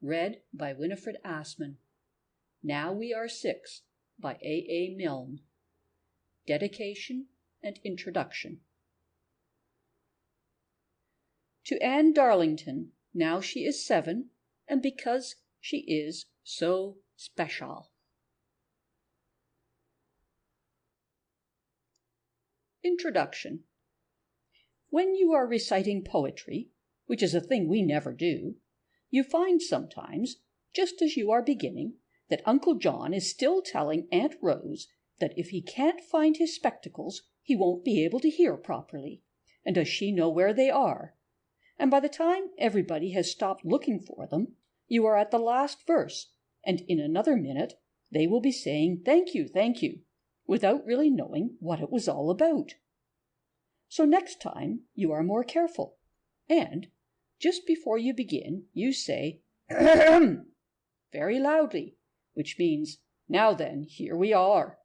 Read by Winifred Assman. Now We Are Six by A. Milne. Dedication and Introduction. To Anne Darlington, now she is 7, and because she is so special. Introduction. When you are reciting poetry, which is a thing we never do, you find sometimes, just as you are beginning, that Uncle John is still telling Aunt Rose that if he can't find his spectacles, he won't be able to hear properly, and does she know where they are? And by the time everybody has stopped looking for them, you are at the last verse, and in another minute they will be saying thank you, without really knowing what it was all about. So next time you are more careful, and just before you begin, you say, "Ahem," very loudly, which means, "Now then, here we are,"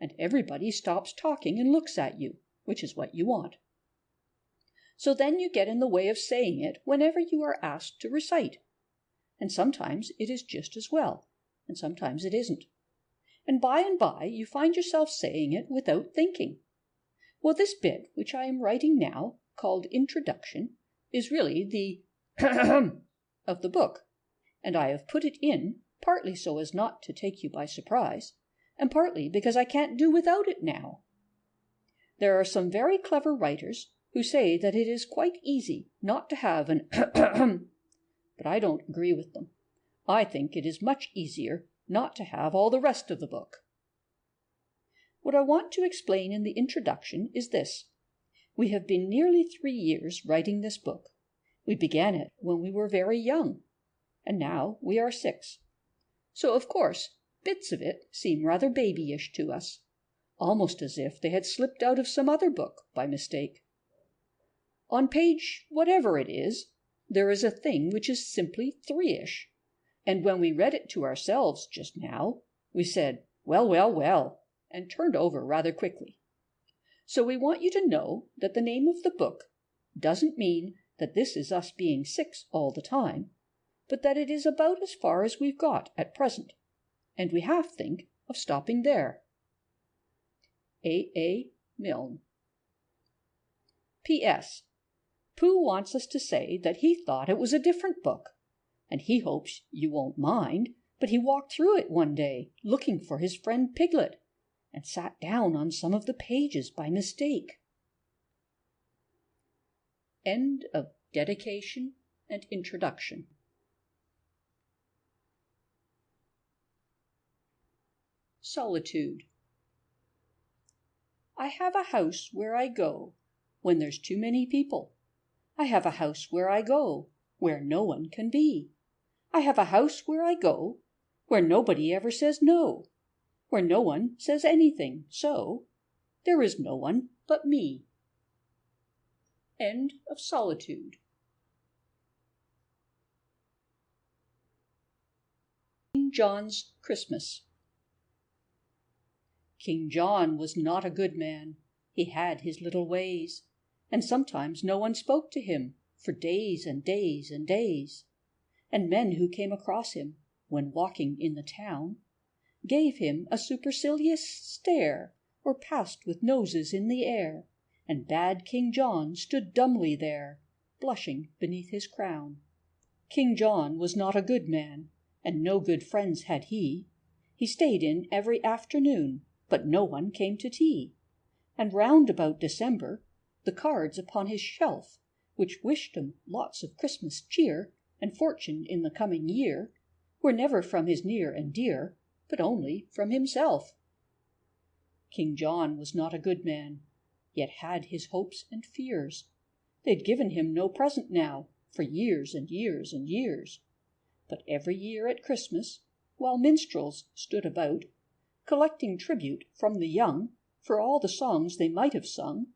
and everybody stops talking and looks at you, which is what you want. So then you get in the way of saying it whenever you are asked to recite, and sometimes it is just as well, and sometimes it isn't. And by you find yourself saying it without thinking. Well, this bit, which I am writing now, called Introduction, is really the of the book, and I have put it in partly so as not to take you by surprise, and partly because I can't do without it now. There are some very clever writers who say that it is quite easy not to have an but I don't agree with them. I think it is much easier not to have all the rest of the book. What I want to explain in the introduction is this. We have been nearly 3 years writing this book. We began it when we were very young, and now we are 6. So, of course, bits of it seem rather babyish to us, almost as if they had slipped out of some other book by mistake. On page whatever it is, there is a thing which is simply 3ish, and when we read it to ourselves just now, we said, well, and turned over rather quickly. So we want you to know that the name of the book doesn't mean that this is us being 6 all the time, but that it is about as far as we've got at present, and we half think of stopping there. A. Milne. P.S. Pooh wants us to say that he thought it was a different book, and he hopes you won't mind, but he walked through it one day, looking for his friend Piglet, and sat down on some of the pages by mistake. End of dedication and introduction. Solitude. I have a house where I go when there's too many people. I have a house where I go where no one can be. I have a house where I go where nobody ever says no, where no one says anything, so there is no one but me. End of Solitude. King John's Christmas. King John was not a good man. He had his little ways, and sometimes no one spoke to him for days and days and days. And men who came across him, when walking in the town, gave him a supercilious stare, or passed with noses in the air, and bad King John stood dumbly there, blushing beneath his crown. King John was not a good man, and no good friends had he. He stayed in every afternoon, but no one came to tea. And round about December, the cards upon his shelf, which wished him lots of Christmas cheer and fortune in the coming year, were never from his near and dear, but only from himself. King John was not a good man, yet had his hopes and fears. They'd given him no present now for years and years and years. But every year at Christmas, while minstrels stood about, collecting tribute from the young for all the songs they might have sung,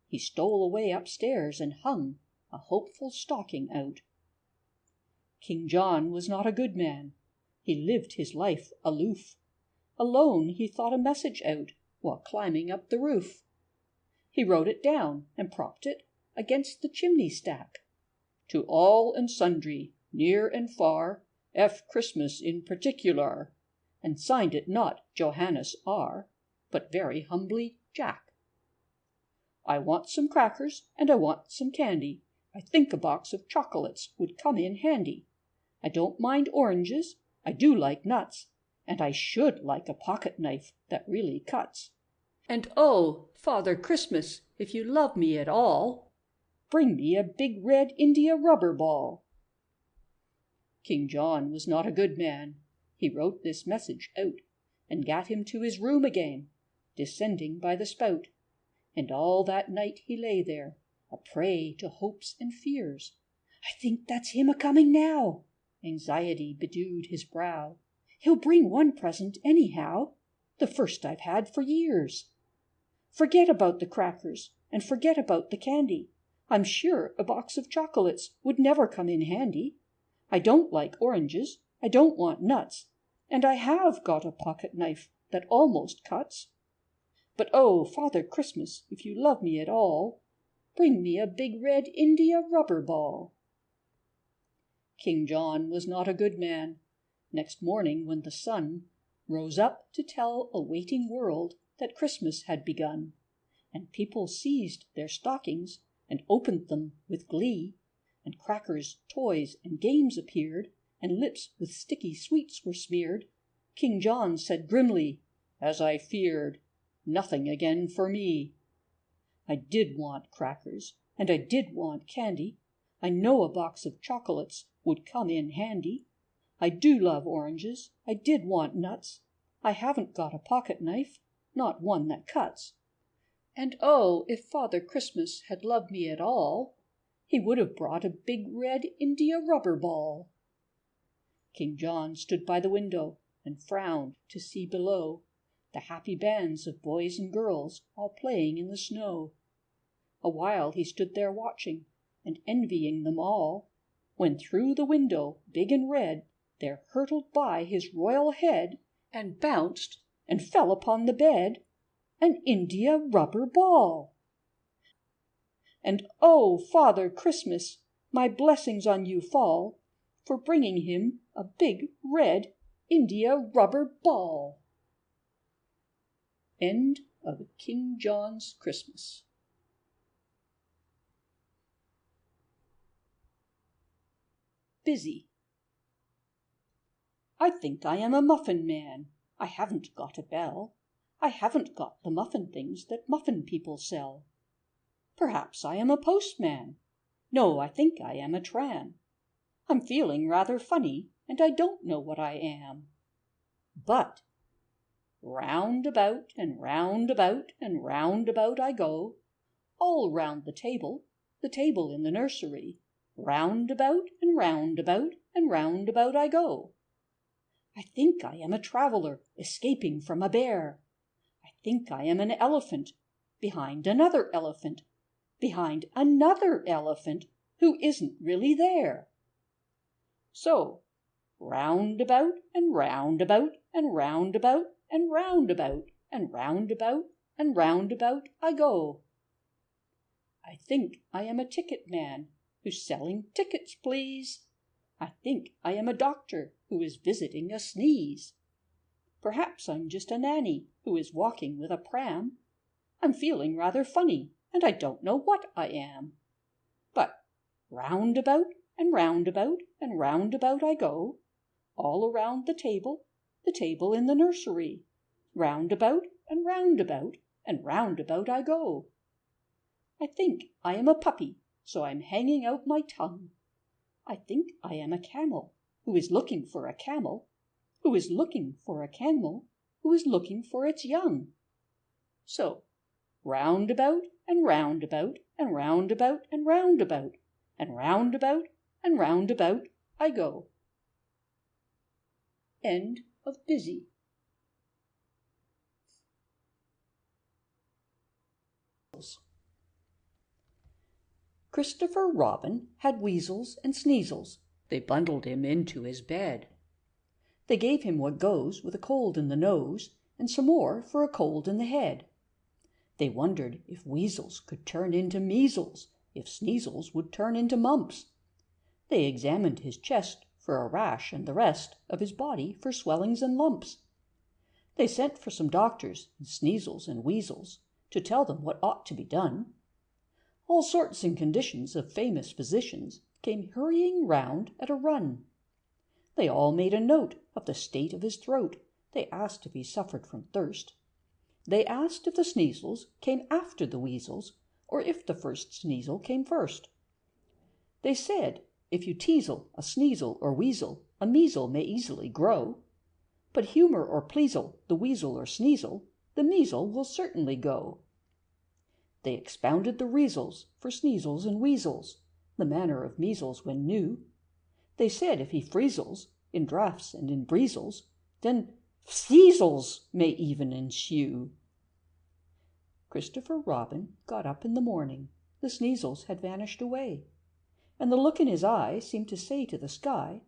he stole away upstairs and hung a hopeful stocking out. King John was not a good man. He lived his life aloof. Alone he thought a message out while climbing up the roof. He wrote it down and propped it against the chimney stack. To all and sundry, near and far, F. Christmas in particular, and signed it not Johannes R., but very humbly Jack. I want some crackers, and I want some candy. I think a box of chocolates would come in handy. I don't mind oranges, I do like nuts, and I should like a pocket knife that really cuts. And oh, Father Christmas, if you love me at all, bring me a big red India rubber ball. King John was not a good man. He wrote this message out, and gat him to his room again, descending by the spout. And all that night he lay there, a prey to hopes and fears. I think that's him a-coming now. Anxiety bedewed his brow. He'll bring one present anyhow, the first I've had for years. Forget about the crackers, and forget about the candy. I'm sure a box of chocolates would never come in handy. I don't like oranges, I don't want nuts, and I have got a pocket knife that almost cuts. But oh, Father Christmas, if you love me at all, bring me a big red India rubber ball. King John was not a good man. Next morning, when the sun rose up to tell a waiting world that Christmas had begun, and people seized their stockings and opened them with glee, and crackers, toys, and games appeared, and lips with sticky sweets were smeared, King John said grimly, as I feared, nothing again for me. I did want crackers, and I did want candy. I know a box of chocolates would come in handy. I do love oranges, I did want nuts. I haven't got a pocket knife, not one that cuts. And oh, if Father Christmas had loved me at all, he would have brought a big red India rubber ball. King John stood by the window and frowned to see below the happy bands of boys and girls all playing in the snow. A while he stood there watching and envying them all, when through the window, big and red, there hurtled by his royal head, and bounced and fell upon the bed, an India rubber ball. And oh, Father Christmas, my blessings on you fall, for bringing him a big red India rubber ball. End of King John's Christmas. Busy. I think I am a muffin man. I haven't got a bell. I haven't got the muffin things that muffin people sell. Perhaps I am a postman. No, I think I am a tram. I'm feeling rather funny, and I don't know what I am. But round about and round about and round about I go, all round the table in the nursery. Round about and round about and round about I go. I think I am a traveller escaping from a bear. I think I am an elephant behind another elephant who isn't really there. So round about and round about and round about and round about and round about and round about I go. I think I am a ticket man who's selling tickets, please. I think I am a doctor who is visiting a sneeze. Perhaps I'm just a nanny who is walking with a pram. I'm feeling rather funny, and I don't know what I am. But round about and round about and round about I go, all around the table in the nursery. Round about and round about and round about I go. I think I am a puppy, so I'm hanging out my tongue. I think I am a camel who is looking for a camel, who is looking for a camel, who is looking for its young. So round about and round about and round about and round about and round about and round about I go. End of Busy. Christopher Robin had weasels and sneezels. They bundled him into his bed. They gave him what goes with a cold in the nose, and some more for a cold in the head. They wondered if weasels could turn into measles, if sneezels would turn into mumps. They examined his chest for a rash and the rest of his body for swellings and lumps. They sent for some doctors and sneezels and weasels to tell them what ought to be done. All sorts and conditions of famous physicians came hurrying round at a run. They all made a note of the state of his throat. They asked if he suffered from thirst. They asked if the sneezels came after the weasels, or if the first sneezel came first. They said, if you teasel a sneezel or weasel, a measle may easily grow. But humour or pleasel the weasel or sneezel, the measle will certainly go. They expounded the reasons for sneezels and weasels, the manner of measles when new. They said if he freezels, in draughts and in breezels, then sneezels may even ensue. Christopher Robin got up in the morning. The sneezels had vanished away, and the look in his eye seemed to say to the sky,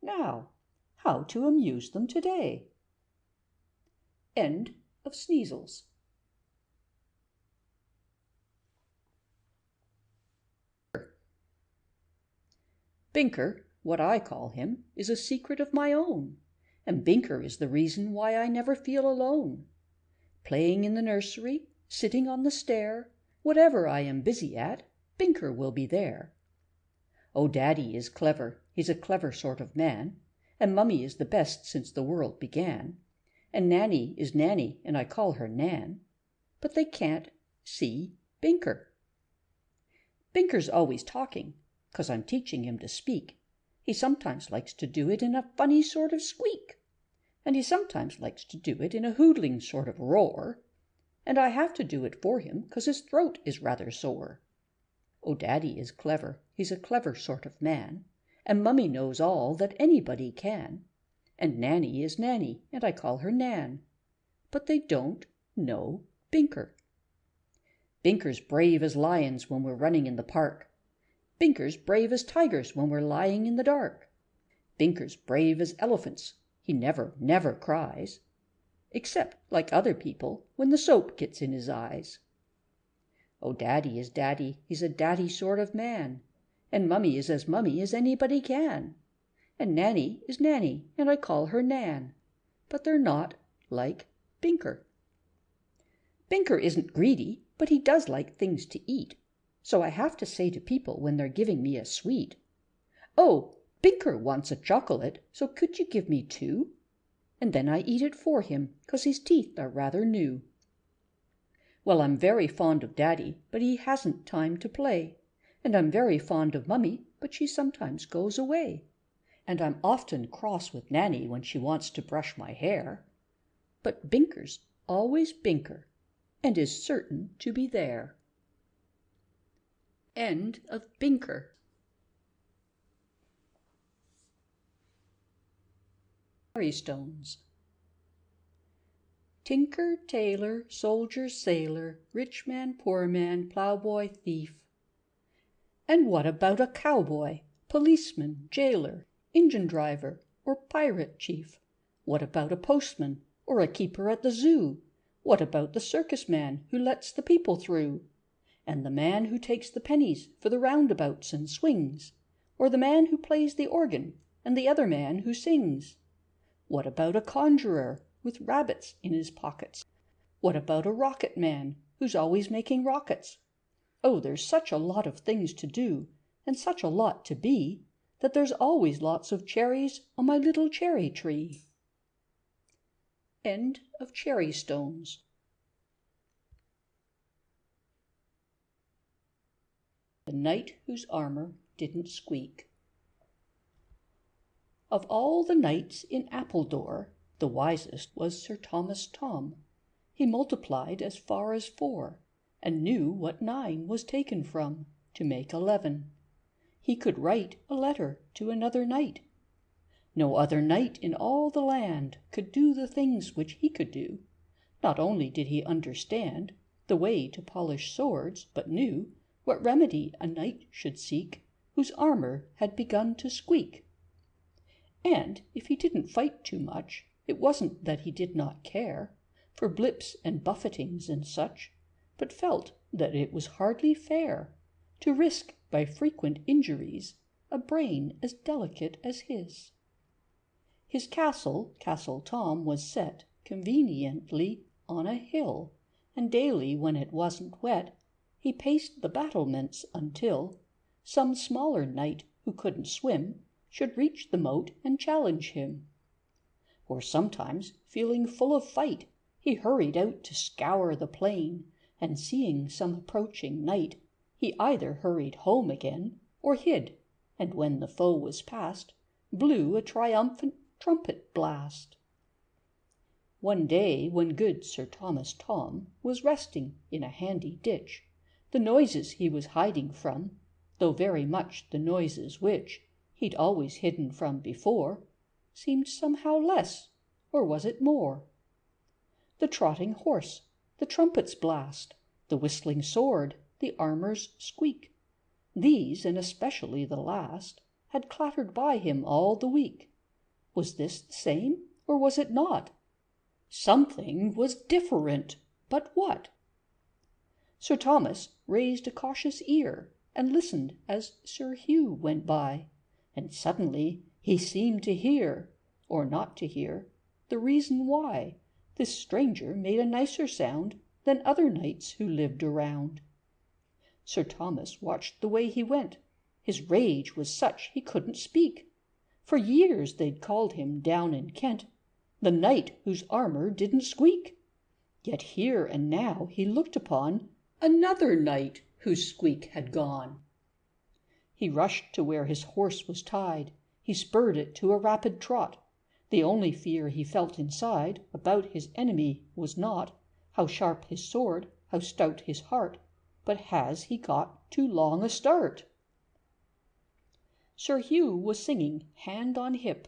"Now, how to amuse them today." End of Sneezels. Binker, what I call him, is a secret of my own, and Binker is the reason why I never feel alone. Playing in the nursery, sitting on the stair, whatever I am busy at, Binker will be there. Oh, Daddy is clever, he's a clever sort of man, and Mummy is the best since the world began, and Nanny is Nanny, and I call her Nan, but they can't see Binker. Binker's always talking, 'cause I'm teaching him to speak. He sometimes likes to do it in a funny sort of squeak, and he sometimes likes to do it in a hoodling sort of roar, and I have to do it for him 'cause his throat is rather sore. Oh, Daddy is clever, he's a clever sort of man, and Mummy knows all that anybody can, and Nanny is Nanny, and I call her Nan, but they don't know Binker. Binker's brave as lions when we're running in the park. Binker's brave as tigers when we're lying in the dark. Binker's brave as elephants, he never, never cries, except, like other people, when the soap gets in his eyes. Oh, Daddy is Daddy, he's a daddy sort of man, and Mummy is as Mummy as anybody can, and Nanny is Nanny, and I call her Nan, but they're not like Binker. Binker isn't greedy, but he does like things to eat, so I have to say to people when they're giving me a sweet, "Oh, Binker wants a chocolate, so could you give me 2?" And then I eat it for him, 'cause his teeth are rather new. Well, I'm very fond of Daddy, but he hasn't time to play, and I'm very fond of Mummy, but she sometimes goes away, and I'm often cross with Nanny when she wants to brush my hair, but Binker's always Binker, and is certain to be there. End of Binker. Fairy Stones. Tinker, tailor, soldier, sailor, rich man, poor man, ploughboy, thief. And what about a cowboy, policeman, jailer, engine driver, or pirate chief? What about a postman, or a keeper at the zoo? What about the circus man who lets the people through? And the man who takes the pennies for the roundabouts and swings? Or the man who plays the organ, and the other man who sings? What about a conjurer with rabbits in his pockets? What about a rocket man who's always making rockets? Oh, there's such a lot of things to do, and such a lot to be, that there's always lots of cherries on my little cherry tree. End of Cherry Stones. The Knight Whose Armour Didn't Squeak. Of all the knights in Appledore, the wisest was Sir Thomas Thom. He multiplied as far as 4, and knew what 9 was taken from, to make 11. He could write a letter to another knight. No other knight in all the land could do the things which he could do. Not only did he understand the way to polish swords, but knew what remedy a knight should seek whose armour had begun to squeak. And if he didn't fight too much, it wasn't that he did not care for blips and buffetings and such, but felt that it was hardly fair to risk by frequent injuries a brain as delicate as his. His castle, Castle Tom, was set conveniently on a hill, and daily, when it wasn't wet, he paced the battlements until some smaller knight who couldn't swim should reach the moat and challenge him. Or sometimes, feeling full of fight, he hurried out to scour the plain, and seeing some approaching knight, he either hurried home again or hid, and when the foe was past, blew a triumphant trumpet blast. One day, when good Sir Thomas Thom was resting in a handy ditch, the noises he was hiding from, though very much the noises which he'd always hidden from before, seemed somehow less, or was it more? The trotting horse, the trumpet's blast, the whistling sword, the armour's squeak, these, and especially the last, had clattered by him all the week. Was this the same, or was it not? Something was different, but what? Sir Thomas raised a cautious ear and listened as Sir Hugh went by, and suddenly he seemed to hear, or not to hear, the reason why this stranger made a nicer sound than other knights who lived around. Sir Thomas watched the way he went. His rage was such he couldn't speak. For years they'd called him down in Kent the knight whose armour didn't squeak. Yet here and now he looked upon another knight whose squeak had gone. He rushed to where his horse was tied. He spurred it to a rapid trot. The only fear he felt inside about his enemy was not how sharp his sword, how stout his heart, but has he got too long a start? Sir Hugh was singing hand on hip,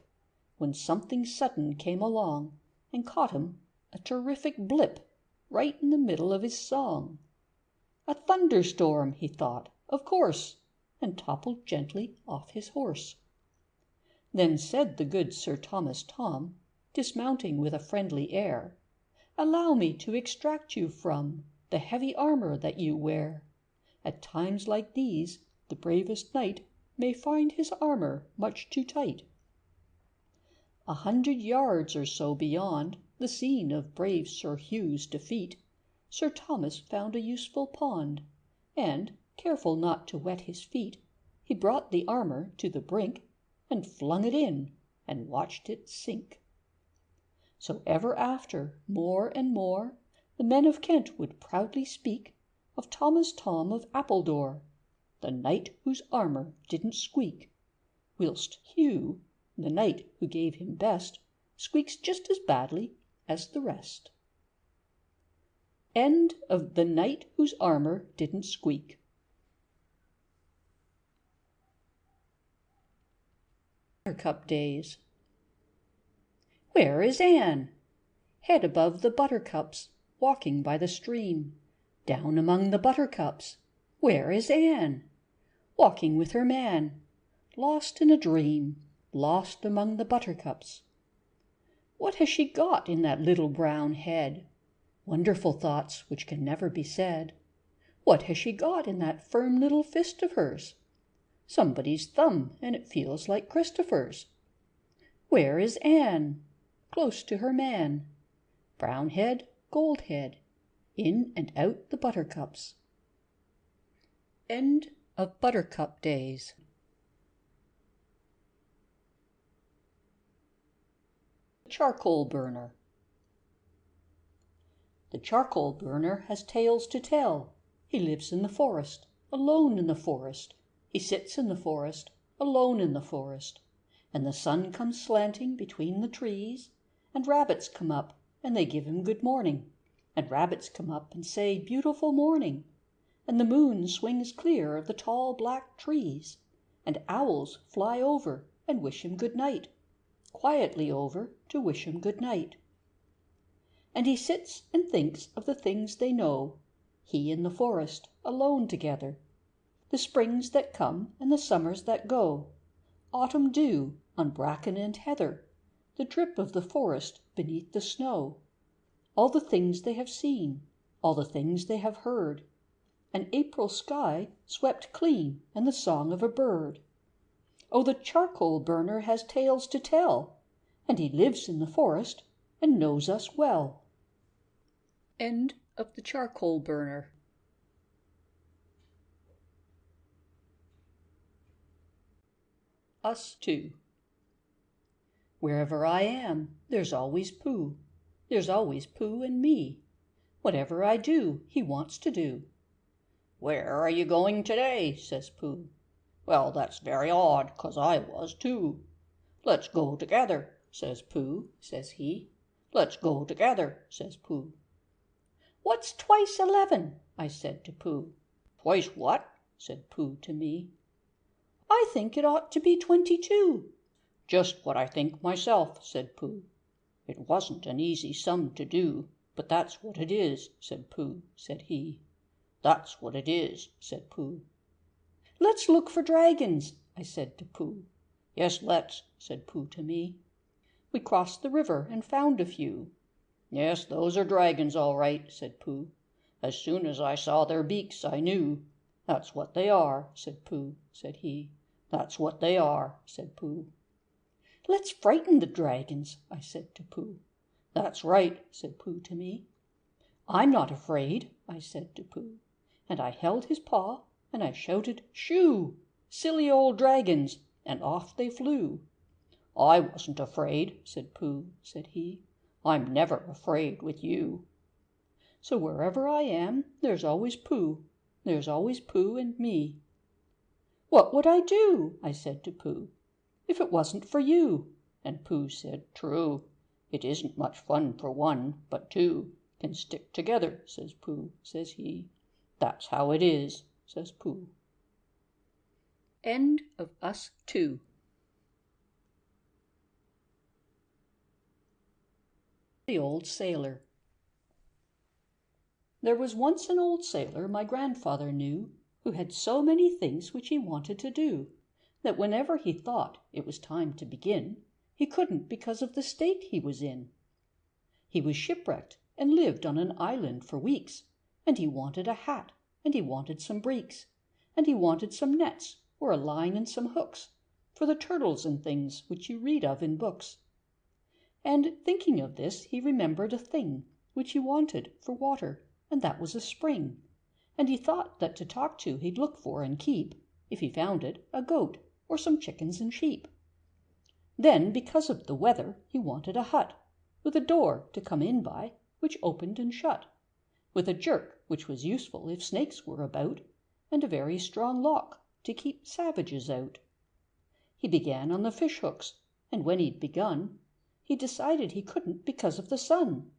when something sudden came along and caught him a terrific blip right in the middle of his song. A thunderstorm, he thought, of course, and toppled gently off his horse. Then said the good Sir Thomas Thom, dismounting with a friendly air, "Allow me to extract you from the heavy armour that you wear. At times like these the bravest knight may find his armour much too tight." 100 yards or so beyond the scene of brave Sir Hugh's defeat, Sir Thomas found a useful pond, and, careful not to wet his feet, he brought the armour to the brink and flung it in and watched it sink. So ever after, more and more, the men of Kent would proudly speak of Thomas Thom of Appledore, the knight whose armour didn't squeak, whilst Hugh, the knight who gave him best, squeaks just as badly as the rest. End of The Knight Whose Armour Didn't Squeak. Buttercup Days. Where is Anne? Head above the buttercups, walking by the stream. Down among the buttercups. Where is Anne? Walking with her man, lost in a dream, lost among the buttercups. What has she got in that little brown head? Wonderful thoughts which can never be said. What has she got in that firm little fist of hers? Somebody's thumb, and it feels like Christopher's. Where is Anne? Close to her man. Brown head, gold head, in and out the buttercups. End of Buttercup Days. The Charcoal Burner. The charcoal burner has tales to tell. He lives in the forest, alone in the forest. He sits in the forest, alone in the forest. And the sun comes slanting between the trees, and rabbits come up, and they give him good morning. And rabbits come up and say, "Beautiful morning." And the moon swings clear of the tall black trees, and owls fly over and wish him good night, quietly over to wish him good night. And he sits and thinks of the things they know, he and the forest, alone together, the springs that come and the summers that go, autumn dew on bracken and heather, the drip of the forest beneath the snow, all the things they have seen, all the things they have heard, an April sky swept clean and the song of a bird. Oh, the charcoal burner has tales to tell, and he lives in the forest and knows us well. End of the charcoal burner. Us two. Wherever I am, there's always Pooh. There's always Pooh and me. Whatever I do, he wants to do. "Where are you going today?" says Pooh. "Well, that's very odd, 'cause I was too." "Let's go together," says Pooh, says he. "Let's go together," says Pooh. "What's twice 11?" I said to Pooh. "Twice what?" said Pooh to me. "I think it ought to be 22." "Just what I think myself," said Pooh. "It wasn't an easy sum to do, but that's what it is," said Pooh, said he. "That's what it is," said Pooh. "Let's look for dragons," I said to Pooh. "Yes, let's," said Pooh to me. We crossed the river and found a few. "Yes, those are dragons all right," said Pooh. "As soon as I saw their beaks I knew." "That's what they are," said Pooh, said he. "That's what they are," said Pooh. "Let's frighten the dragons," I said to Pooh. "That's right," said Pooh to me. "I'm not afraid," I said to Pooh, and I held his paw and I shouted, "Shoo! Silly old dragons!" and off they flew. "I wasn't afraid," said Pooh, said he. "I'm never afraid with you." So wherever I am, there's always Pooh. There's always Pooh and me. "What would I do," I said to Pooh, "if it wasn't for you?" And Pooh said, "True. It isn't much fun for one, but two can stick together," says Pooh, says he. "That's how it is," says Pooh. End of Us Two. The Old Sailor. There was once an old sailor my grandfather knew, who had so many things which he wanted to do, that whenever he thought it was time to begin, he couldn't because of the state he was in. He was shipwrecked and lived on an island for weeks, and he wanted a hat, and he wanted some breeks, and he wanted some nets, or a line and some hooks, for the turtles and things which you read of in books. And thinking of this, he remembered a thing which he wanted for water, and that was a spring. And he thought that to talk to he'd look for and keep, if he found it, a goat, or some chickens and sheep. Then, because of the weather, he wanted a hut, with a door to come in by, which opened and shut, with a jerk which was useful if snakes were about, and a very strong lock to keep savages out. He began on the fish hooks, and when he'd begun, he decided he couldn't because of the sun.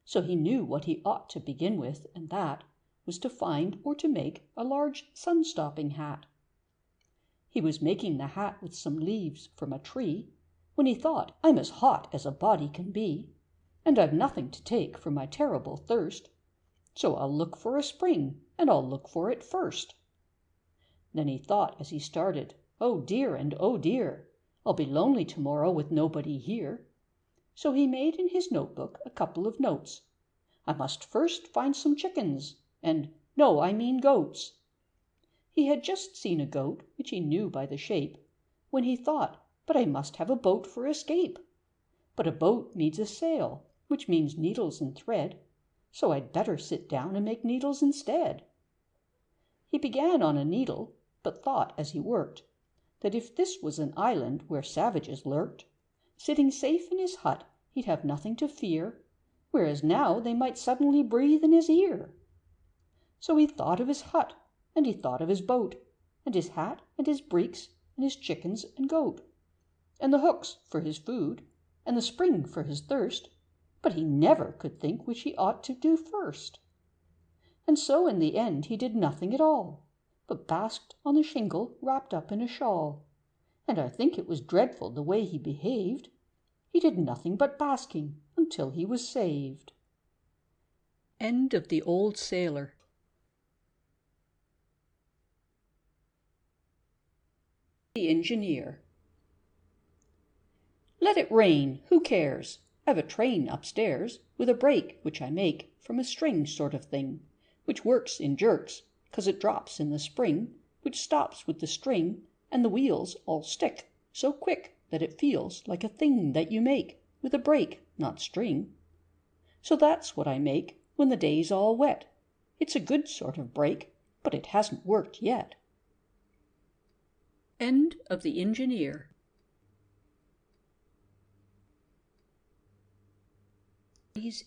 So he knew what he ought to begin with, and that was to find or to make a large sun-stopping hat. He was making the hat with some leaves from a tree, when he thought, "I'm as hot as a body can be, and I've nothing to take for my terrible thirst, so I'll look for a spring, and I'll look for it first." Then he thought as he started, "Oh dear and oh dear, I'll be lonely tomorrow with nobody here." So he made in his notebook a couple of notes. "I must first find some chickens," and "No, I mean goats." He had just seen a goat, which he knew by the shape, when he thought, "But I must have a boat for escape. But a boat needs a sail, which means needles and thread, so I'd better sit down and make needles instead." He began on a needle, but thought as he worked, that if this was an island where savages lurked, sitting safe in his hut he'd have nothing to fear, whereas now they might suddenly breathe in his ear. So he thought of his hut, and he thought of his boat, and his hat, and his breeks, and his chickens and goat, and the hooks for his food, and the spring for his thirst, but he never could think which he ought to do first. And so in the end he did nothing at all, but basked on the shingle wrapped up in a shawl, and I think it was dreadful the way he behaved. He did nothing but basking until he was saved. End of the Old Sailor. The Engineer. Let it rain, who cares? I've a train upstairs, with a brake which I make from a string sort of thing, which works in jerks, 'cause it drops in the spring, which stops with the string and the wheels all stick so quick that it feels like a thing that you make with a brake, not string. So that's what I make when the day's all wet. It's a good sort of brake, but it hasn't worked yet. End of The Engineer.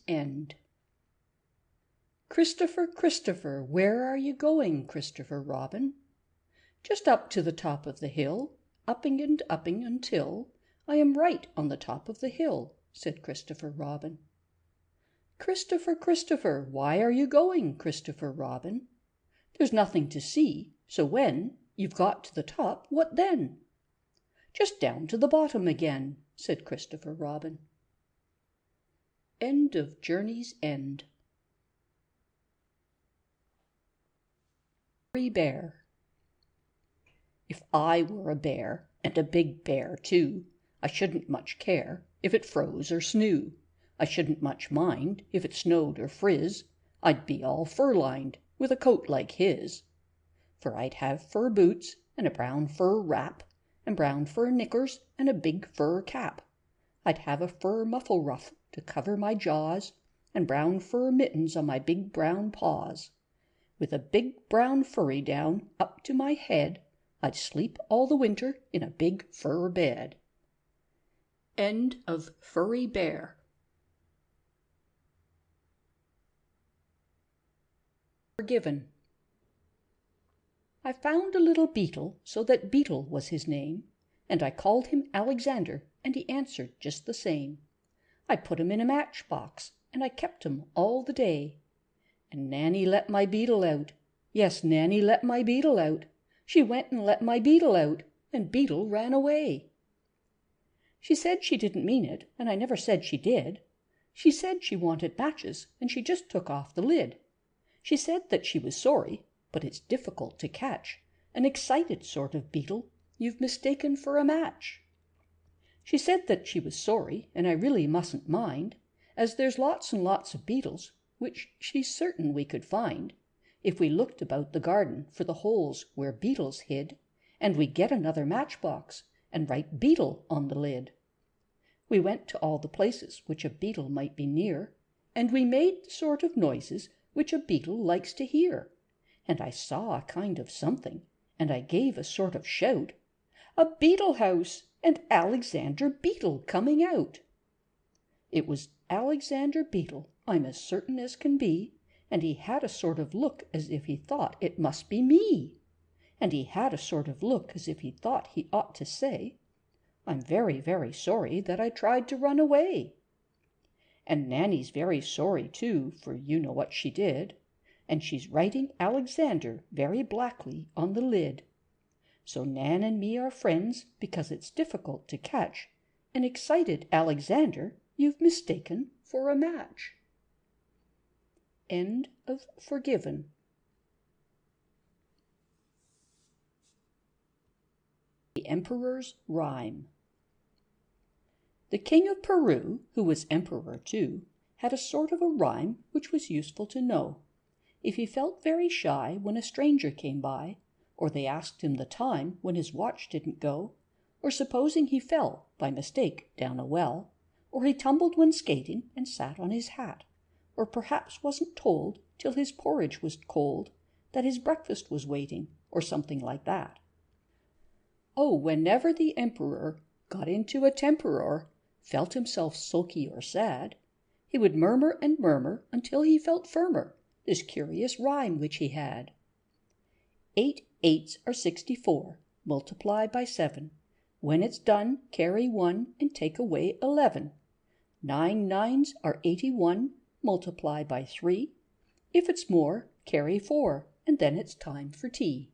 End. Christopher, Christopher, where are you going, Christopher Robin? Just up to the top of the hill, upping and upping until I am right on the top of the hill, said Christopher Robin. Christopher, Christopher, why are you going, Christopher Robin? There's nothing to see, so when you've got to the top, what then? Just down to the bottom again, said Christopher Robin. End of Journey's End. Furry Bear. If I were a bear, and a big bear too, I shouldn't much care if it froze or snew. I shouldn't much mind if it snowed or frizz. I'd be all fur-lined with a coat like his. For I'd have fur boots and a brown fur wrap, and brown fur knickers and a big fur cap. I'd have a fur muffle ruff to cover my jaws, and brown fur mittens on my big brown paws. With a big brown furry down up to my head, I'd sleep all the winter in a big fur bed. End of Furry Bear. Forgiven. I found a little beetle, so that Beetle was his name, and I called him Alexander, and he answered just the same. I put him in a matchbox, and I kept him all the day. And Nanny let my beetle out. Yes, Nanny let my beetle out. She went and let my beetle out, and Beetle ran away. She said she didn't mean it, and I never said she did. She said she wanted matches, and she just took off the lid. She said that she was sorry, but it's difficult to catch an excited sort of beetle you've mistaken for a match. She said that she was sorry, and I really mustn't mind, as there's lots and lots of beetles, which she's certain we could find, if we looked about the garden for the holes where beetles hid, and we get another matchbox and write Beetle on the lid. We went to all the places which a beetle might be near, and we made the sort of noises which a beetle likes to hear, and I saw a kind of something, and I gave a sort of shout, "A beetle house, and Alexander Beetle coming out!" It was Alexander Beetle, I'm as certain as can be, and he had a sort of look as if he thought it must be me, and he had a sort of look as if he thought he ought to say, "I'm very, very sorry that I tried to run away." And Nanny's very sorry too, for you know what she did, and she's writing Alexander very blackly on the lid. So Nan and me are friends because it's difficult to catch an excited Alexander you've mistaken for a match. End of Forgiven. The Emperor's Rhyme. The King of Peru, who was emperor too, had a sort of a rhyme which was useful to know. If he felt very shy when a stranger came by, or they asked him the time when his watch didn't go, or supposing he fell by mistake down a well, or he tumbled when skating and sat on his hat, or perhaps wasn't told till his porridge was cold that his breakfast was waiting, or something like that. Oh, whenever the emperor got into a temper or felt himself sulky or sad, he would murmur and murmur until he felt firmer this curious rhyme which he had. 8 8s are 64, multiply by 7. When it's done, carry 1 and take away 11. 9 9s are 81, multiply by 3. If it's more, carry 4, and then it's time for tea.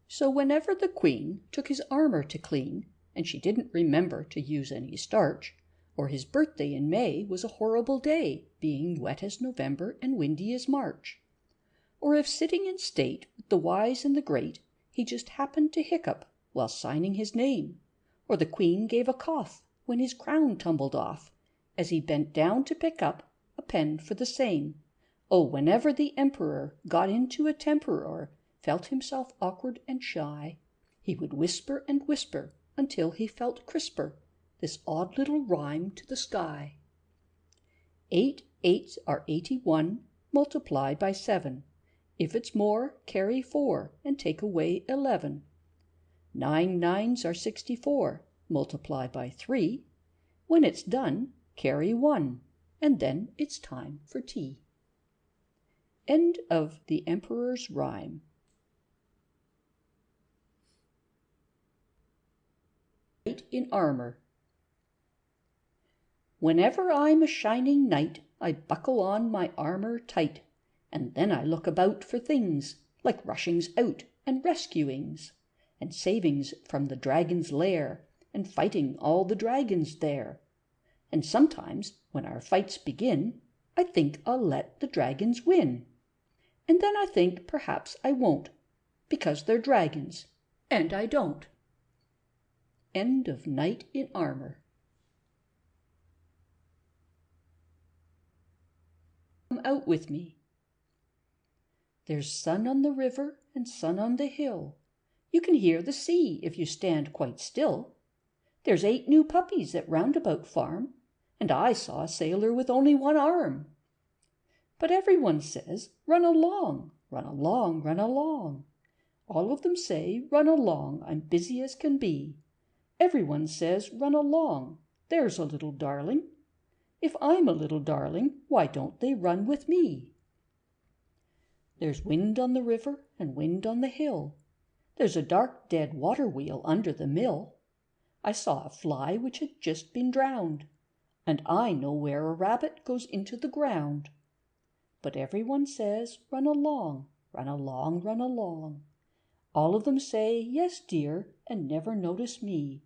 So whenever the Queen took his armor to clean, and she didn't remember to use any starch, or his birthday in May was a horrible day, being wet as November and windy as March, or if sitting in state with the wise and the great, he just happened to hiccup while signing his name, or the Queen gave a cough when his crown tumbled off, as he bent down to pick up a pen for the same. Oh, whenever the emperor got into a temper or felt himself awkward and shy, he would whisper and whisper until he felt crisper this odd little rhyme to the sky. 8 eights are 81, multiply by 7. If it's more, carry 4 and take away 11. 9 nines are 64, multiply by 3. When it's done, carry 1, and then it's time for tea. End of The Emperor's Rhyme. Knight in Armor. Whenever I'm a shining knight, I buckle on my armor tight, and then I look about for things like rushings out and rescuings, and savings from the dragon's lair, and fighting all the dragons there. And sometimes, when our fights begin, I think I'll let the dragons win. And then I think perhaps I won't, because they're dragons, and I don't. End of Knight in Armor. Come out with me. There's sun on the river and sun on the hill. You can hear the sea if you stand quite still. There's 8 new puppies at Roundabout Farm, and I saw a sailor with only 1 arm. But everyone says, run along, run along, run along. All of them say, run along, I'm busy as can be. Everyone says, run along, there's a little darling. If I'm a little darling, why don't they run with me? There's wind on the river and wind on the hill. There's a dark dead water wheel under the mill. I saw a fly which had just been drowned, and I know where a rabbit goes into the ground. But everyone says, run along, run along, run along. All of them say, yes, dear, and never notice me.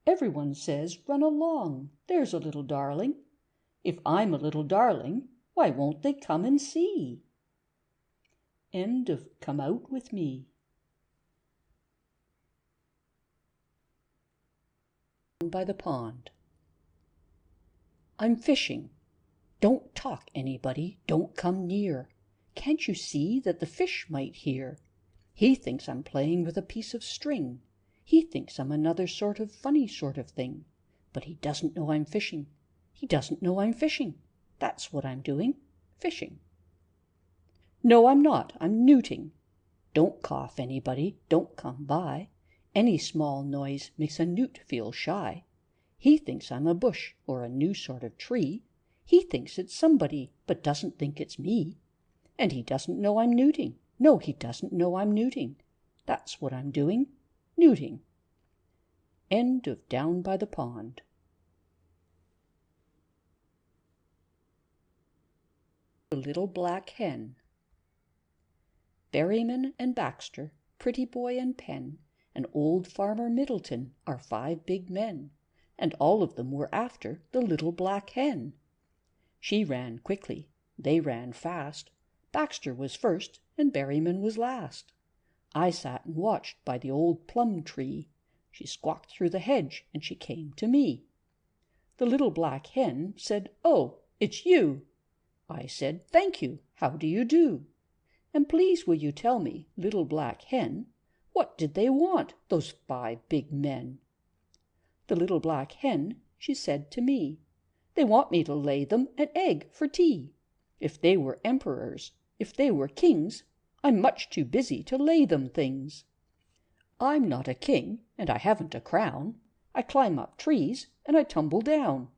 Everyone says, run along, there's a little darling. If I'm a little darling, why won't they come and see? End of Come Out With Me. By the pond. I'm fishing. Don't talk, anybody, don't come near. Can't you see that the fish might hear? He thinks I'm playing with a piece of string. He thinks I'm another sort of funny sort of thing. But he doesn't know I'm fishing. He doesn't know I'm fishing. That's what I'm doing, fishing. No, I'm not. I'm newting. Don't cough, anybody. Don't come by. Any small noise makes a newt feel shy. He thinks I'm a bush or a new sort of tree. He thinks it's somebody, but doesn't think it's me. And he doesn't know I'm newting. No, he doesn't know I'm newting. That's what I'm doing, newting. End of Down by the Pond. The Little Black Hen. Berryman and Baxter, Pretty Boy and Pen, and old Farmer Middleton are 5 big men, and all of them were after the little black hen. She ran quickly, they ran fast. Baxter was first, and Berryman was last. I sat and watched by the old plum tree. She squawked through the hedge, and she came to me. The little black hen said, "Oh, it's you." I said, "Thank you, how do you do? And please will you tell me, little black hen, what did they want, those 5 big men?" The little black hen, she said to me, "They want me to lay them an egg for tea. If they were emperors, if they were kings, I'm much too busy to lay them things. I'm not a king, and I haven't a crown. I climb up trees, and I tumble down.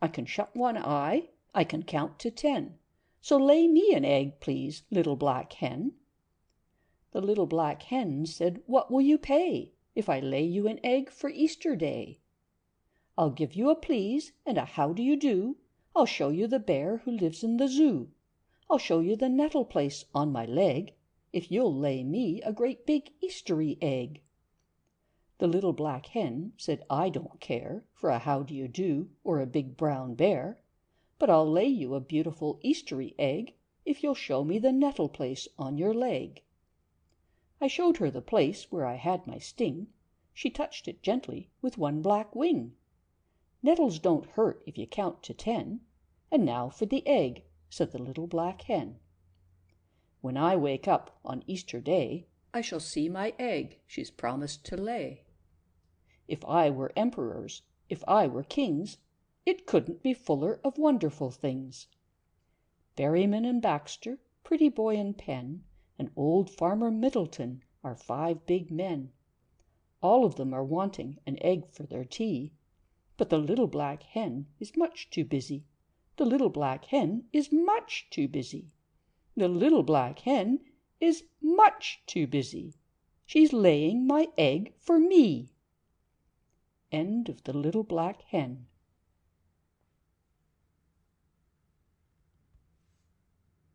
I can shut one eye, I can count to 10. So lay me an egg, please, little black hen." The little black hen said, "What will you pay if I lay you an egg for Easter Day?" "I'll give you a please and a how do you do. I'll show you the bear who lives in the zoo. I'll show you the nettle place on my leg, if you'll lay me a great big Eastery egg." The little black hen said, "I don't care for a how do you do or a big brown bear, but I'll lay you a beautiful Eastery egg if you'll show me the nettle place on your leg." I showed her the place where I had my sting. She touched it gently with one black wing. "Nettles don't hurt if you count to 10. And now for the egg," said the little black hen. "When I wake up on Easter Day, I shall see my egg she's promised to lay. If I were emperors, if I were kings, it couldn't be fuller of wonderful things. Berryman and Baxter, Pretty Boy and Pen, and old Farmer Middleton are 5 big men. All of them are wanting an egg for their tea, but the little black hen is much too busy. The little black hen is much too busy. The little black hen is much too busy. She's laying my egg for me. End of the Little Black Hen.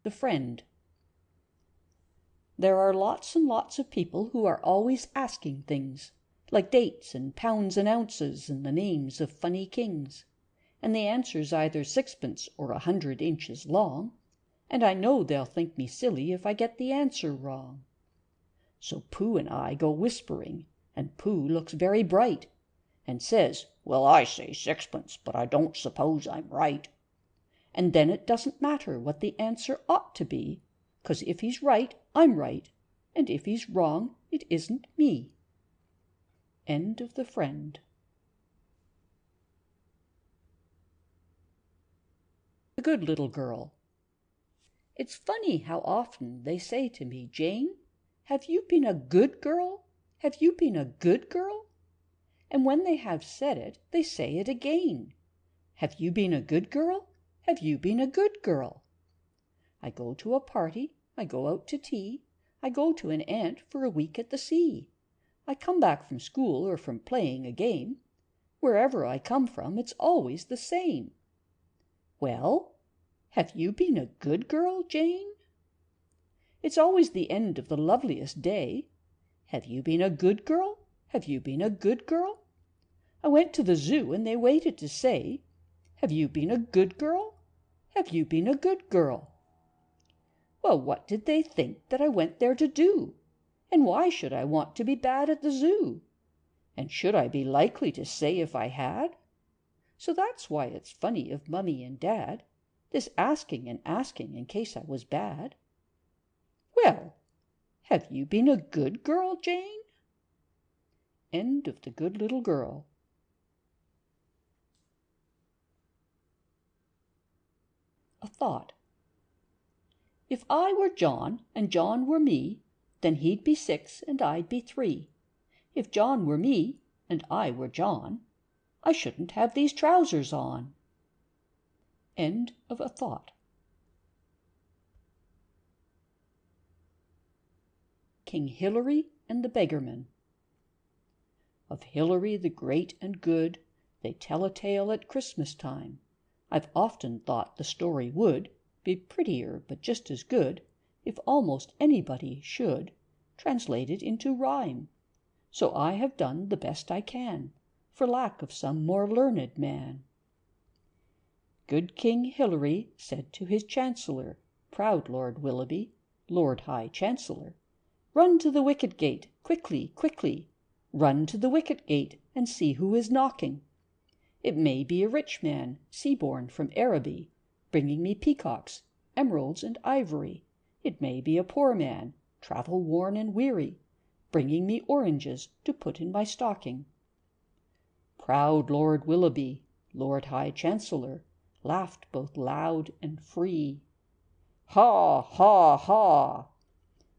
The Friend. There are lots and lots of people who are always asking things, like dates and pounds and ounces and the names of funny kings, and the answer's either 6pence or 100 inches long, and I know they'll think me silly if I get the answer wrong. So Pooh and I go whispering, and Pooh looks very bright, and says, "Well, I say 6pence, but I don't suppose I'm right." And then it doesn't matter what the answer ought to be, 'cause if he's right, I'm right, and if he's wrong, it isn't me. End of The Friend. The Good Little Girl. It's funny how often they say to me, "Jane, have you been a good girl? Have you been a good girl?" And when they have said it, they say it again. "Have you been a good girl? Have you been a good girl?" I go to a party, I go out to tea, I go to an aunt for a week at the sea. I come back from school or from playing a game. Wherever I come from, it's always the same. "Well, have you been a good girl, Jane?" It's always the end of the loveliest day. "Have you been a good girl? Have you been a good girl?" I went to the zoo and they waited to say, "Have you been a good girl? Have you been a good girl?" Well, what did they think that I went there to do? And why should I want to be bad at the zoo? And should I be likely to say if I had? So that's why it's funny of Mummy and Dad, this asking and asking in case I was bad. Well, have you been a good girl, Jane? End of The Good Little Girl. A Thought. If I were John and John were me, then he'd be 6 and I'd be 3. If John were me and I were John, I shouldn't have these trousers on. End of a Thought. King Hilary and the Beggarman. Of Hilary the great and good they tell a tale at Christmas time. I've often thought the story would be prettier but just as good if almost anybody should translate it into rhyme. So I have done the best I can, for lack of some more learned man. Good King Hilary said to his Chancellor, proud Lord Willoughby, Lord High Chancellor, "Run to the wicket gate, quickly, quickly, run to the wicket gate and see who is knocking. It may be a rich man, sea-born from Araby, bringing me peacocks, emeralds, and ivory. It may be a poor man, travel-worn and weary, bringing me oranges to put in my stocking." Proud Lord Willoughby, Lord High Chancellor, laughed both loud and free. "Ha, ha, ha!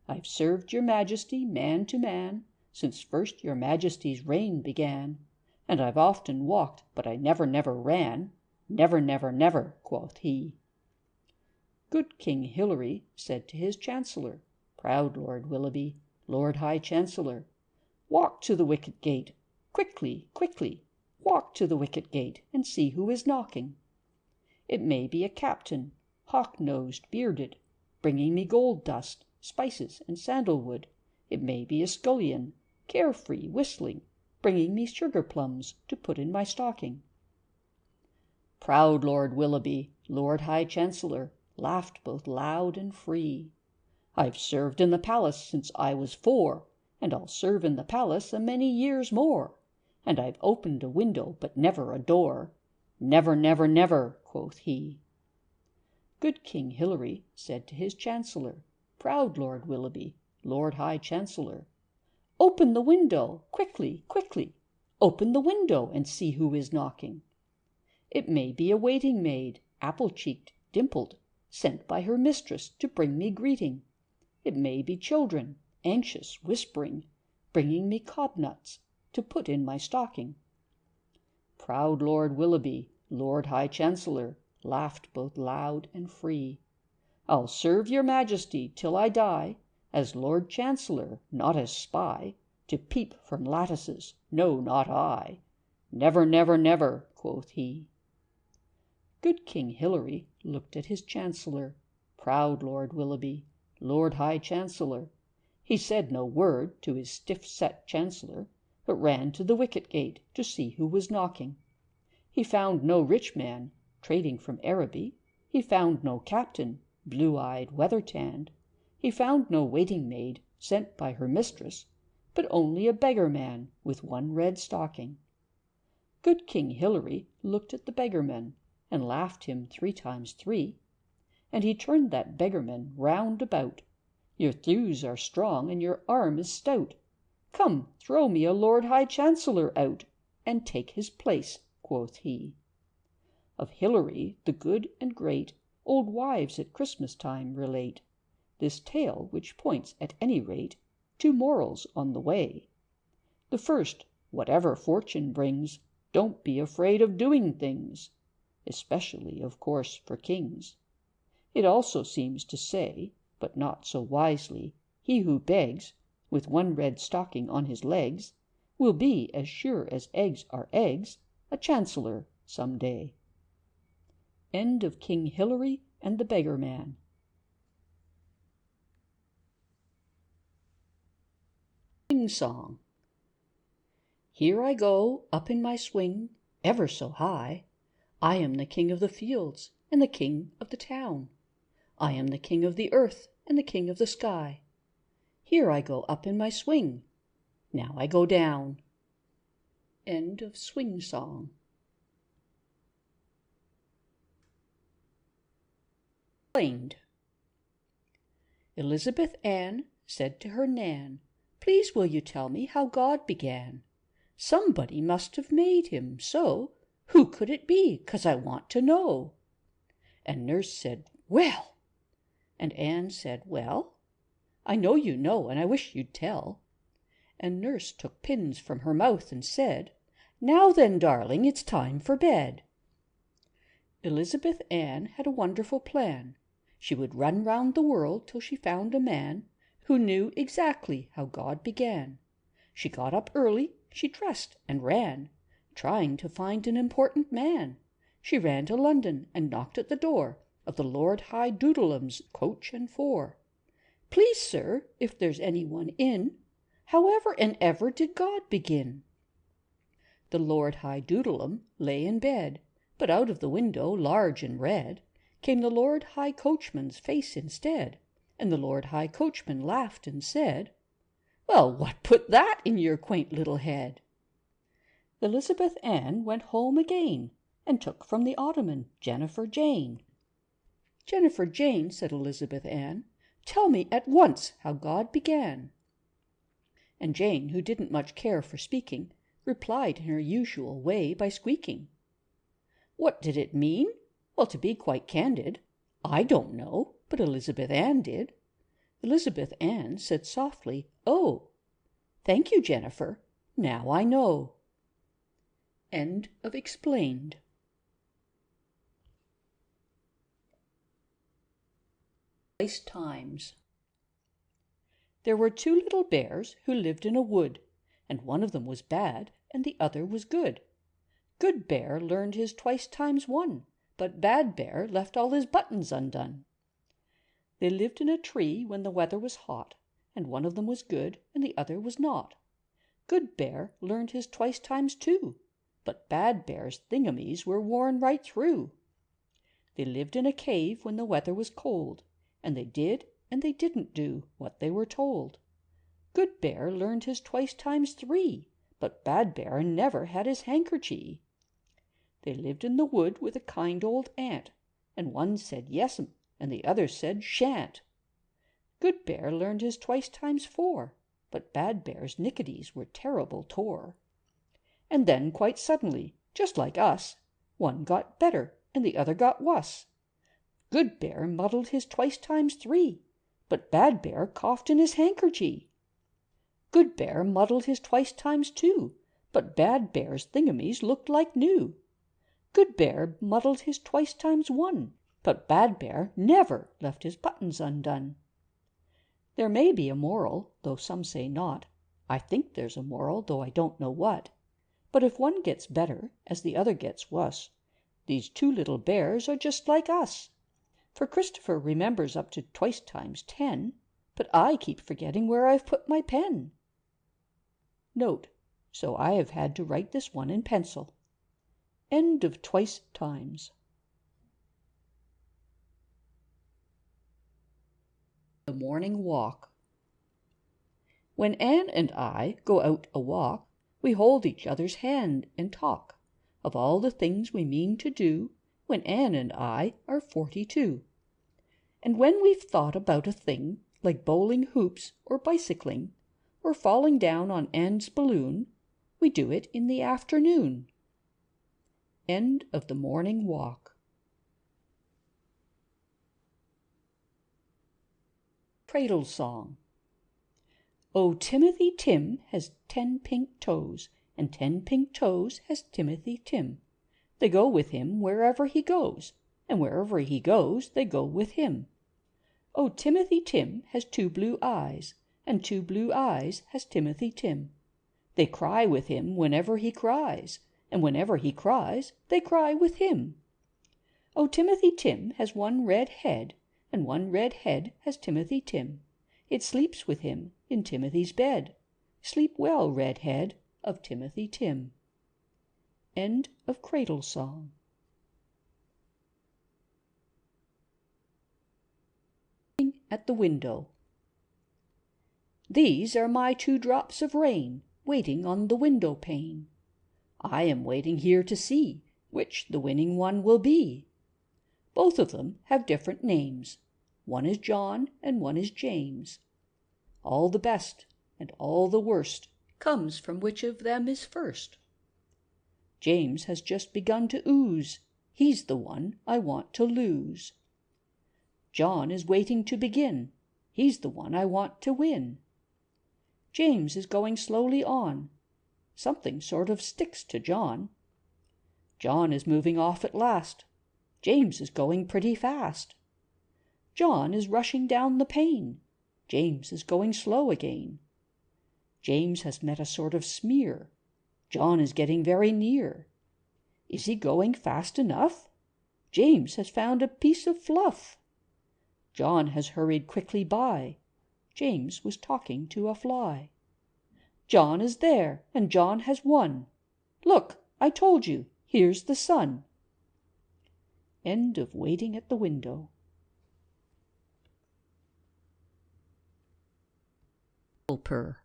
I've served your Majesty man to man since first your Majesty's reign began, and I've often walked, but I never, never ran. Never, never, never," quoth he. Good King Hilary said to his Chancellor, proud Lord Willoughby, Lord High Chancellor, "Walk to the wicket gate, quickly, quickly, walk to the wicket gate and see who is knocking. It may be a captain, hawk-nosed, bearded, bringing me gold dust, spices, and sandalwood. It may be a scullion, carefree, whistling, bringing me sugar-plums to put in my stocking." Proud Lord Willoughby, Lord High Chancellor, laughed both loud and free. "I've served in the palace since I was 4, and I'll serve in the palace a many years more. And I've opened a window, but never a door. Never, never, never," quoth he. Good King Hilary said to his Chancellor, proud Lord Willoughby, Lord High Chancellor. Open the window, quickly, quickly. Open the window and see who is knocking. It may be a waiting maid, apple-cheeked, dimpled, sent by her mistress to bring me greeting. It may be children, anxious, whispering, bringing me cobnuts to put in my stocking. Proud Lord Willoughby, Lord High Chancellor, laughed both loud and free. I'll serve your Majesty till I die, as Lord Chancellor, not as spy, to peep from lattices, no, not I. Never, never, never, quoth he. Good King Hilary looked at his Chancellor, proud Lord Willoughby, Lord High Chancellor. He said no word to his stiff-set Chancellor, but ran to the wicket-gate to see who was knocking. He found no rich man, trading from Araby. He found no captain, blue-eyed, weather-tanned. He found no waiting-maid, sent by her mistress, but only a beggar-man with one red stocking. Good King Hilary looked at the beggarman, and laughed him 3 times 3, and he turned that beggarman round about. Your thews are strong, and your arm is stout. Come, throw me a Lord High Chancellor out, and take his place, quoth he. Of Hilary the good and great, old wives at Christmas time relate this tale, which points at any rate 2 morals on the way. The first, whatever fortune brings, don't be afraid of doing things, especially, of course, for kings. It also seems to say, but not so wisely, he who begs, with one red stocking on his legs, will be, as sure as eggs are eggs, a chancellor some day. End of King Hilary and the Beggar-Man. Sing-song. Here I go, up in my swing, ever so high. I am the king of the fields and the king of the town. I am the king of the earth and the king of the sky. Here I go up in my swing. Now I go down. End of Swing-song. Explained. Elizabeth Ann said to her Nan, "Please will you tell me how God began? Somebody must have made him so. Who could it be? 'Cause I want to know." And Nurse said, "Well!" And Ann said, "Well, I know you know, and I wish you'd tell." And Nurse took pins from her mouth and said, "Now then, darling, it's time for bed." Elizabeth Ann had a wonderful plan. She would run round the world till she found a man who knew exactly how God began. She got up early, she dressed and ran, trying to find an important man. She ran to London and knocked at the door of the Lord High Doodleum's coach and 4. "Please, sir, if there's any one in, however and ever did God begin?" The Lord High Doodleum lay in bed, but out of the window, large and red, came the Lord High Coachman's face instead, and the Lord High Coachman laughed and said, "Well, what put that in your quaint little head?" Elizabeth Ann went home again, and took from the ottoman Jennifer Jane. "Jennifer Jane," said Elizabeth Ann, "tell me at once how God began." And Jane, who didn't much care for speaking, replied in her usual way by squeaking. What did it mean? Well, to be quite candid, I don't know, but Elizabeth Ann did. Elizabeth Ann said softly, "Oh, thank you, Jennifer. Now I know." End of Explained. Twice Times. There were 2 little bears who lived in a wood, and one of them was bad and the other was good. Good Bear learned his twice times 1, but Bad Bear left all his buttons undone. They lived in a tree when the weather was hot, and one of them was good and the other was not. Good Bear learned his twice times 2, but Bad Bear's thingamies were worn right through. They lived in a cave when the weather was cold, and they did and they didn't do what they were told. Good Bear learned his twice times 3, but Bad Bear never had his handkerchie. They lived in the wood with a kind old aunt, and one said yes'm, and the other said shan't. Good Bear learned his twice times 4, but Bad Bear's nicketies were terrible tore. And then quite suddenly, just like us, one got better and the other got wuss. Good Bear muddled his twice times 3, but Bad Bear coughed in his handkerchie. Good Bear muddled his twice times 2, but Bad Bear's thingamies looked like new. Good Bear muddled his twice times 1, but Bad Bear never left his buttons undone. There may be a moral, though some say not. I think there's a moral, though I don't know what. But if one gets better, as the other gets wuss, these 2 little bears are just like us. For Christopher remembers up to twice times 10, but I keep forgetting where I've put my pen. Note, so I have had to write this one in pencil. End of twice times. The morning walk. When Anne and I go out a walk, we hold each other's hand and talk of all the things we mean to do when Anne and I are 42. And when we've thought about a thing like bowling hoops or bicycling or falling down on Anne's balloon, we do it in the afternoon. End of the morning walk. Cradle Song. Oh, Timothy Tim has 10 pink toes, and 10 pink toes has Timothy Tim. They go with him wherever he goes, and wherever he goes they go with him. Oh, Timothy Tim has 2 blue eyes, and 2 blue eyes has Timothy Tim. They cry with him whenever he cries, and whenever he cries they cry with him. Oh, Timothy Tim has 1 red head, and 1 red head has Timothy Tim. It sleeps with him in Timothy's bed. Sleep well, red head of Timothy Tim. End of Cradle Song. At the window. These are my 2 drops of rain, waiting on the window pane. I am waiting here to see which the winning one will be. Both of them have different names. One is John and one is James. All the best and all the worst comes from which of them is first. James has just begun to ooze. He's the one I want to lose. John is waiting to begin. He's the one I want to win. James is going slowly on. Something sort of sticks to John. John is moving off at last. James is going pretty fast. John is rushing down the pane. James is going slow again. James has met a sort of smear. John is getting very near. Is he going fast enough? James has found a piece of fluff. John has hurried quickly by. James was talking to a fly. John is there, and John has won. Look, I told you, here's the sun. End of Waiting at the Window. Purr.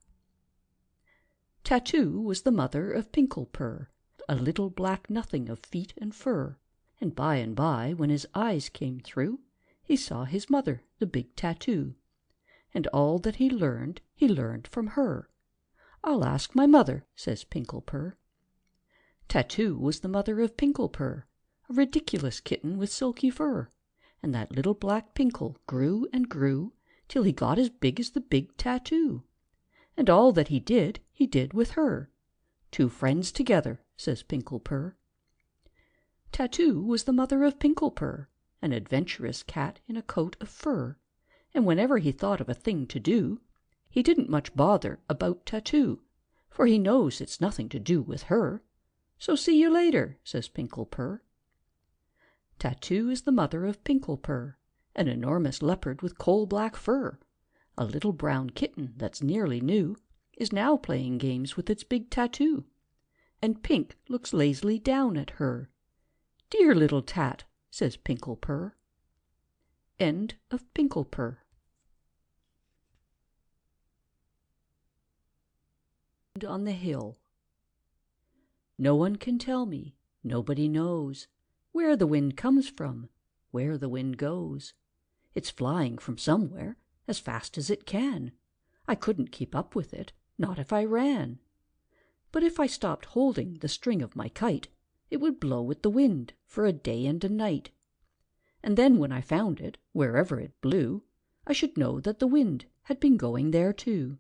Tattoo was the mother of Pinklepurr, a little black nothing of feet and fur, and by, when his eyes came through, he saw his mother, the big Tattoo, and all that he learned from her. "I'll ask my mother," says Pinklepurr. Tattoo was the mother of Pinklepurr, a ridiculous kitten with silky fur, and that little black Pinkle grew and grew till he got as big as the big Tattoo. And all that he did with her. 2 friends together, says Pinklepurr. Tattoo was the mother of Pinklepurr, an adventurous cat in a coat of fur, and whenever he thought of a thing to do, he didn't much bother about Tattoo, for he knows it's nothing to do with her. So see you later, says Pinklepurr. Tattoo is the mother of Pinklepurr, an enormous leopard with coal-black fur. A little brown kitten that's nearly new is now playing games with its big Tattoo, and Pink looks lazily down at her. "Dear little Tat," says Pinklepurr. End of Pinklepurr. On the hill. No one can tell me, nobody knows, where the wind comes from, where the wind goes. It's flying from somewhere, as fast as it can. I couldn't keep up with it, not if I ran. But if I stopped holding the string of my kite, it would blow with the wind for a day and a night. And then when I found it, wherever it blew, I should know that the wind had been going there too.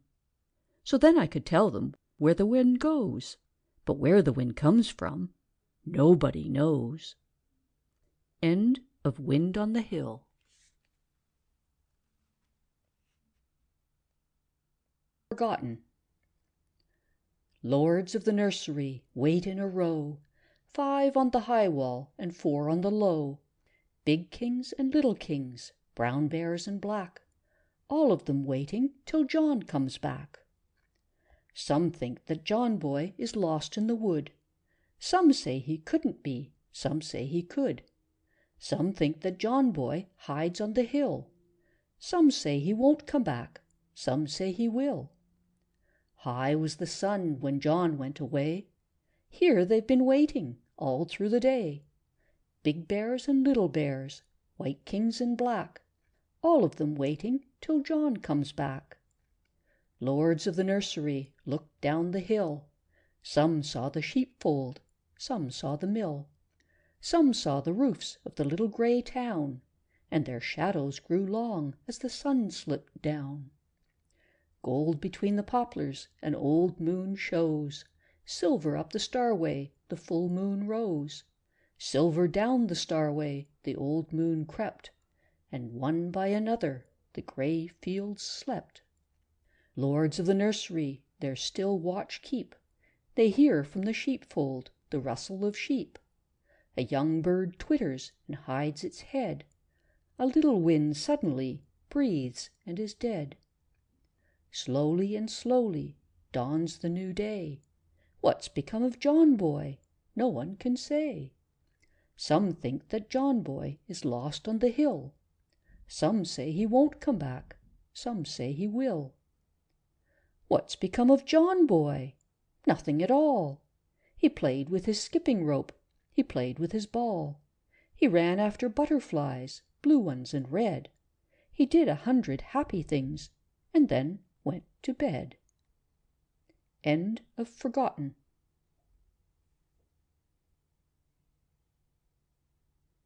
So then I could tell them where the wind goes, but where the wind comes from, nobody knows. End of Wind on the Hill. Forgotten. Lords of the nursery, wait in a row, 5 on the high wall and 4 on the low. Big kings and little kings, brown bears and black, all of them waiting till John comes back. Some think that John boy is lost in the wood. Some say he couldn't be, some say he could. Some think that John boy hides on the hill. Some say he won't come back, some say he will. High was the sun when John went away. Here they've been waiting all through the day. Big bears and little bears, white kings and black, all of them waiting till John comes back. Lords of the nursery looked down the hill. Some saw the sheepfold, some saw the mill. Some saw the roofs of the little grey town, and their shadows grew long as the sun slipped down. Gold between the poplars an old moon shows, silver up the starway the full moon rose. Silver down the starway the old moon crept, and one by another the grey fields slept. Lords of the nursery their still watch keep. They hear from the sheepfold the rustle of sheep. A young bird twitters and hides its head. A little wind suddenly breathes and is dead. Slowly and slowly dawns the new day. What's become of John boy? No one can say. Some think that John boy is lost on the hill. Some say he won't come back, some say he will. What's become of John boy? Nothing at all. He played with his skipping rope, he played with his ball. He ran after butterflies, blue ones and red. He did 100 happy things, and then went to bed. End of Forgotten.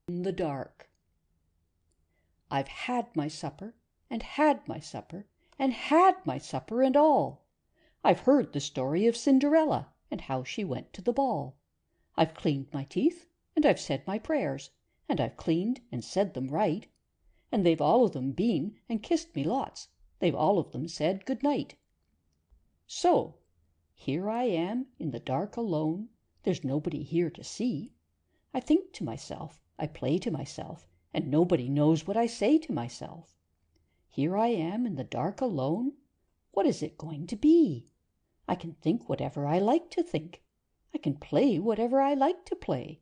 In the dark. I've had my supper, and had my supper, and had my supper and all. I've heard the story of Cinderella, and how she went to the ball. I've cleaned my teeth, and I've said my prayers, and I've cleaned and said them right. And they've all of them been and kissed me lots. They've all of them said good night. So, here I am in the dark alone. There's nobody here to see. I think to myself, I play to myself, and nobody knows what I say to myself. Here I am in the dark alone. What is it going to be? I can think whatever I like to think. I can play whatever I like to play.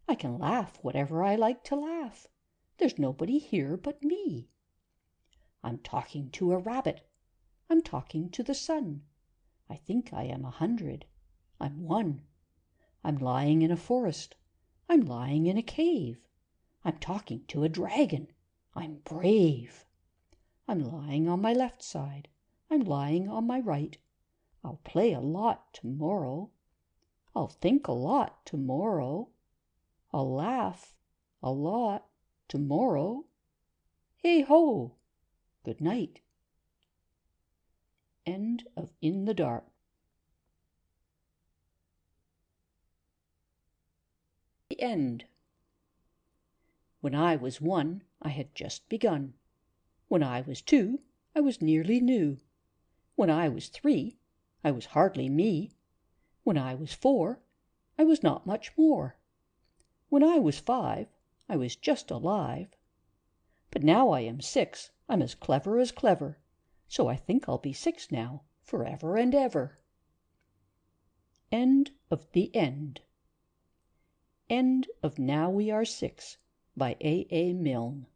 I can laugh whatever I like to laugh. There's nobody here but me. I'm talking to a rabbit. I'm talking to the sun. I think I am 100. I'm 1. I'm lying in a forest. I'm lying in a cave. I'm talking to a dragon. I'm brave. I'm lying on my left side. I'm lying on my right. I'll play a lot tomorrow. I'll think a lot tomorrow. I'll laugh a lot tomorrow. Hey ho! Good night. End of In the Dark. The End. When I was 1, I had just begun. When I was 2, I was nearly new. When I was 3, I was hardly me. When I was 4, I was not much more. When I was 5, I was just alive. But now I am 6, I'm as clever, so I think I'll be 6 now, forever and ever. End of the End. End of Now We Are 6 by A. Milne.